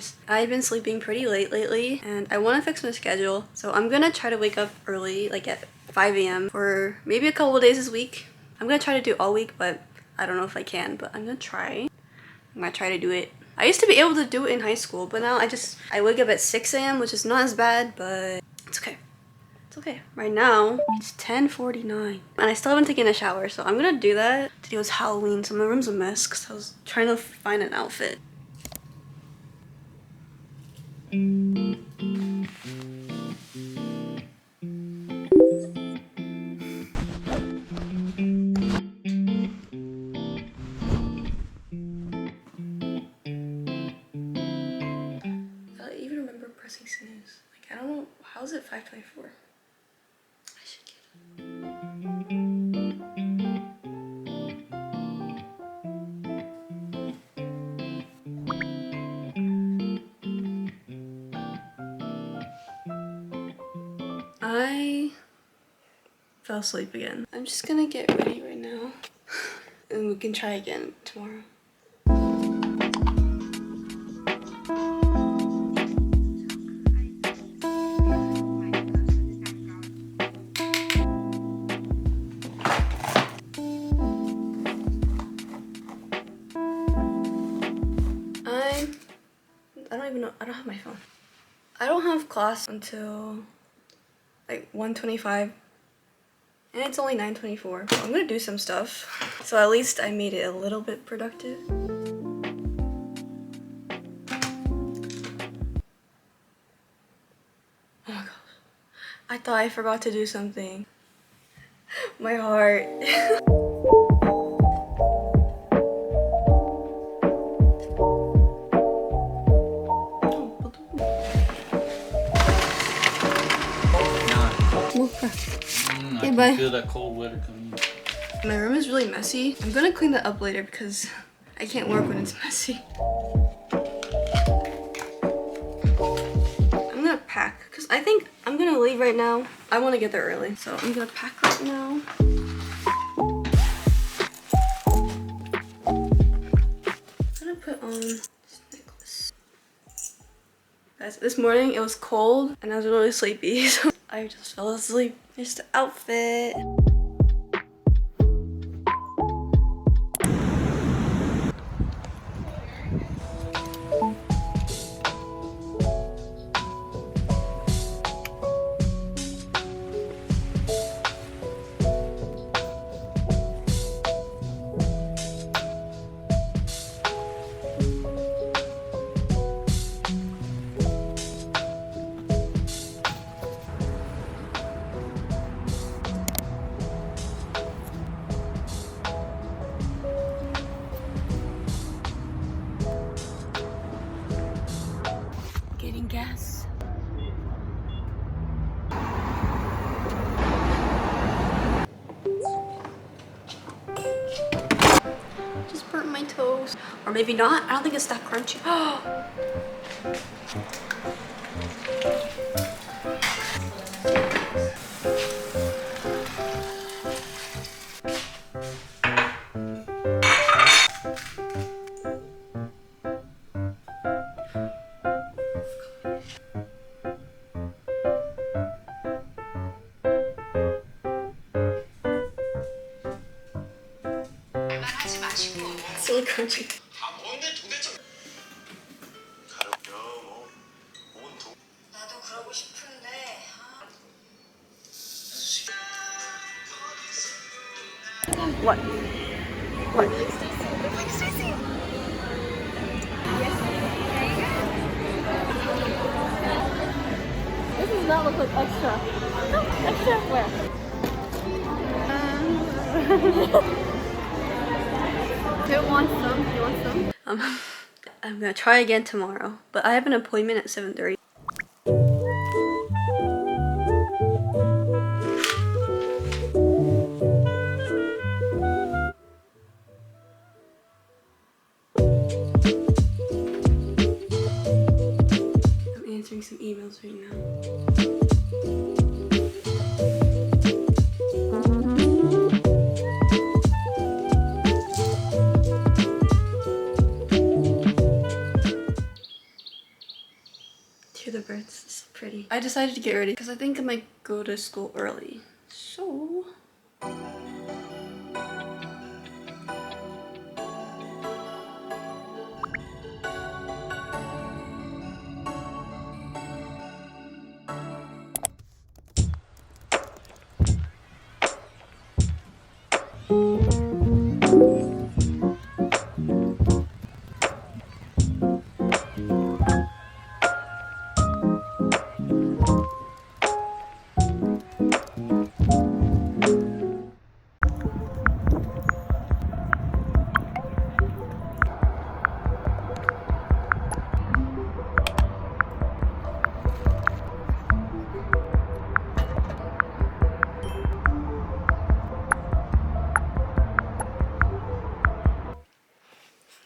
guys. I've been sleeping pretty late lately and I want to fix my schedule. So I'm gonna try to wake up early, like at 5 a.m. for maybe a couple of days this week. I'm gonna try to do all week, but I don't know if I can, but I'm gonna try. I'm gonna try to do it. I used to be able to do it in high school, but now I wake up at 6 a.m., which is not as bad, but it's okay. It's okay. Right now, it's 10:49 and I still haven't taken a shower, so I'm gonna do that. Today was Halloween, so my room's a mess because I was trying to find an outfit. I even remember pressing snooze. Like, I don't know, how is it 5:24? I should get I fell asleep again. I'm just gonna get ready right now and we can try again tomorrow. I don't even know. I don't have my phone. I don't have class until like 1:25 and it's only 9:24. So I'm gonna do some stuff. So at least I made it a little bit productive. Oh my gosh. I thought I forgot to do something. My heart. I can feel that cold weather coming. My room is really messy. I'm gonna clean that up later because I can't work when it's messy. I'm gonna pack because I think I'm gonna leave right now. I want to get there early, so I'm gonna pack right now. I'm gonna put on this necklace. Guys, this morning it was cold and I was really sleepy, so I just fell asleep. Here's the outfit. Getting gas. Just burnt my toes. Or maybe not. I don't think it's that crunchy. It's really crunchy. What? What? This does not look like extra. Extra where? Do you want some? Do you want some? I'm gonna try again tomorrow, but I have an appointment at 7:30. I'm answering some emails right now. I decided to get ready because I think I might go to school early. So...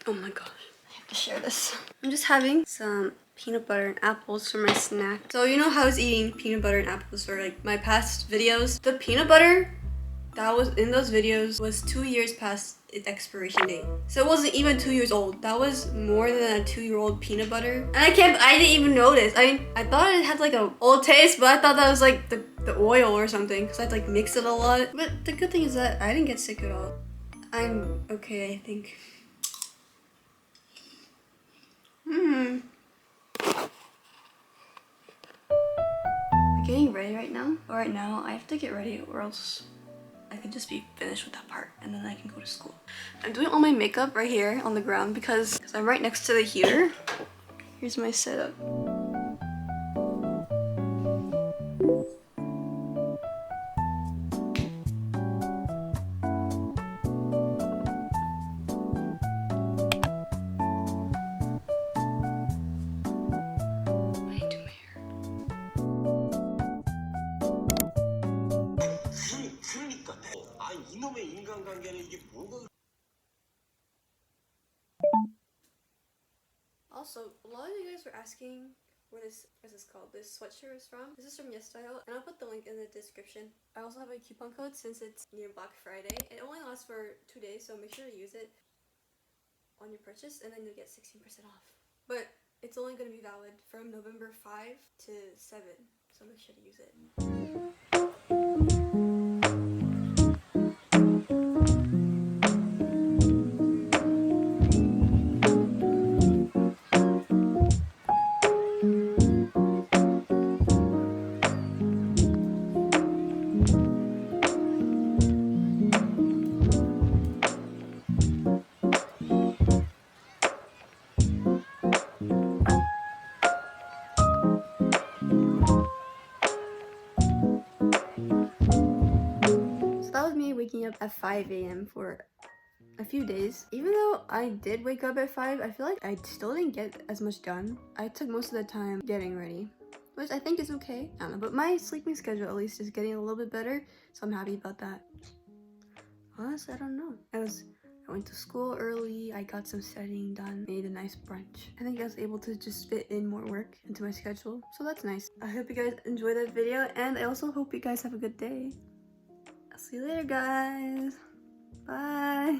Oh my gosh, I have to share this. I'm just having some peanut butter and apples for my snack. So you know how I was eating peanut butter and apples for like my past videos? The peanut butter that was in those videos was 2 years past its expiration date. So it wasn't even 2 years old. That was more than a 2-year-old peanut butter. And I didn't even notice. I thought it had like a old taste, but I thought that was like the oil or something because I'd like mix it a lot. But the good thing is that I didn't get sick at all. I'm okay, I think. I'm getting ready right now. Right now, I have to get ready or else I could just be finished with that part and then I can go to school. I'm doing all my makeup right here on the ground because I'm right next to the heater. Here's my setup. Also, a lot of you guys were asking where this sweatshirt is from. This is from YesStyle, and I'll put the link in the description. I also have a coupon code since it's near Black Friday. It only lasts for 2 days, so make sure to use it on your purchase, and then you'll get 16% off. But it's only going to be valid from November 5 to 7, so make sure to use it. Waking up at 5 a.m. for a few days. Even though I did wake up at 5, I feel like I still didn't get as much done. I took most of the time getting ready, which I think is okay. I don't know, but my sleeping schedule at least is getting a little bit better, so I'm happy about that. Honestly, I don't know. I went to school early, I got some studying done, made a nice brunch. I think I was able to just fit in more work into my schedule, so that's nice. I hope you guys enjoyed that video, and I also hope you guys have a good day. I'll see you later, guys. Bye.